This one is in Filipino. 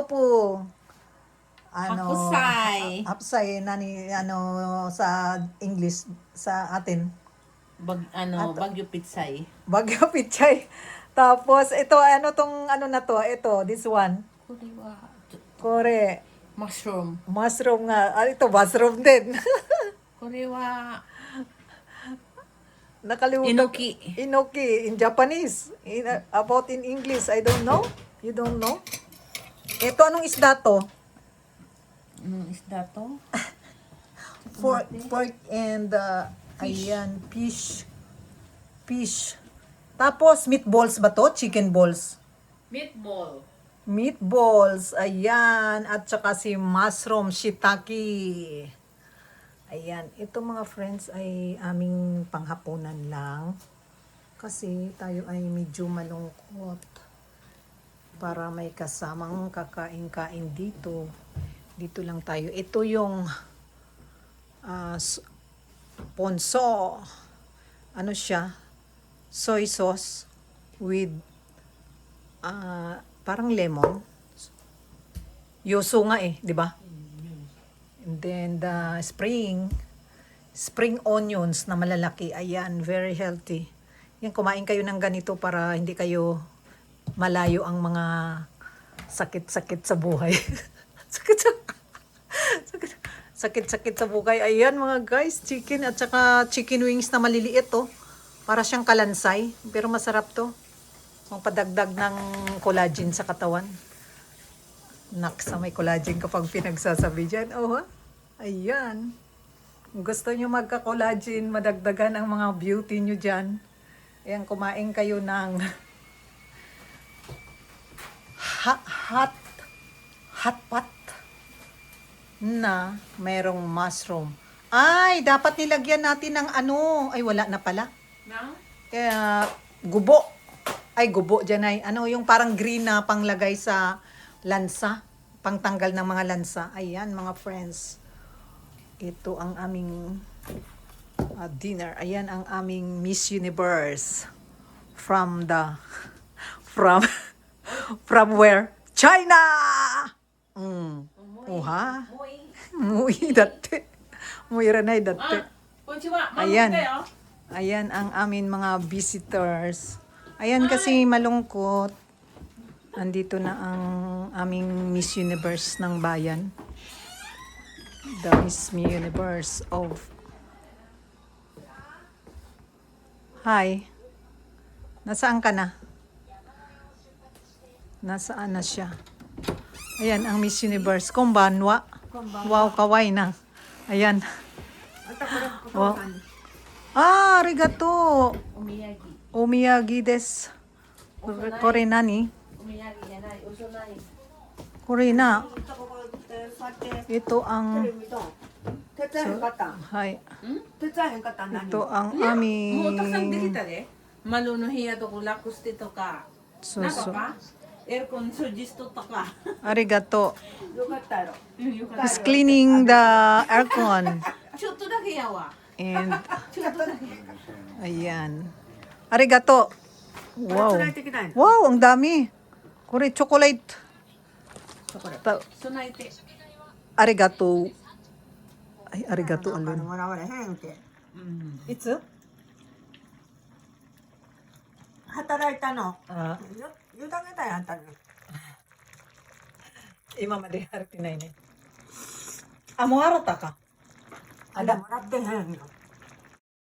tofu. Hapusay. Hapusay nani sa English sa atin. Bagyo pitsay. Bagyo pichay. Tapos ito tong na to? Ito, this one. Kuriwa. Kore. Mushroom. Mushroom nga. Ito mushroom din. Kuriwa. Nakalimutan. Inoki. Inoki in Japanese. About in English, I don't know. You don't know? Ito anong isda to? Anong isda to? Pork and ayan, fish. Tapos meatballs ba to? Chicken balls. Meatball. Meatballs, ayan, at saka si mushroom shiitake. Ayan, ito mga friends ay aming panghapunan lang. Kasi tayo ay medyo malungkot. Para may kasamang kakain-kain dito. Dito lang tayo. Ito yung ponso. Ano siya? Soy sauce with parang lemon. Yoso nga di ba? And then the spring onions na malalaki. Ayan, very healthy. Yan, kumain kayo ng ganito para hindi kayo malayo ang mga sakit-sakit sa buhay. Sakit-sakit sa buhay. Ayan mga guys, chicken at saka chicken wings na maliliit Para siyang kalansay, pero masarap to. Magpadagdag ng collagen sa katawan. Naksa may collagen kapag pinagsasabi dyan. Ayan. Kung gusto nyo magka-collagen, madagdagan ang mga beauty nyo dyan. Ayan, kumain kayo ng hot pot na mayroong mushroom. Ay, dapat nilagyan natin ng Ay, wala na pala. Nang? Gubo. Ay, gubo dyan ay. Yung parang green na panglagay sa lansa. Pangtanggal ng mga lansa. Ayan, mga friends. Ito ang aming dinner. Ayan ang aming Miss Universe. From where? China! Oha. Muy dati. Muy ranay dati. Ayan. Ayan ang amin mga visitors. Ayan kasi malungkot. Andito na ang aming Miss Universe ng bayan. The Miss Universe of... Hi. Nasaan ka na? Nasaan na siya? Ayan ang Miss Universe. Konbanwa. Wow, kawaii na. Ayan. Wow. Arigato. Omiyagi desu. Kore nani? Kore na. Ito ang Hi. Ito ang aming Malunuhiya to ko lakuste to ka. suso. Aircon sujisto to ka. Arigato. He's cleaning the aircon. Chutto da ke yawa. And ayan. Arigato. Wow. Wow, ang dami. Kore chocolate. Sunaite. Arigato. Ay, arigato alin. Itsu? 働いたの。Ah, 言うだけだよ、あんたに。今までやれてないね。あ、もう洗ったか。あ、でもらってへんよ。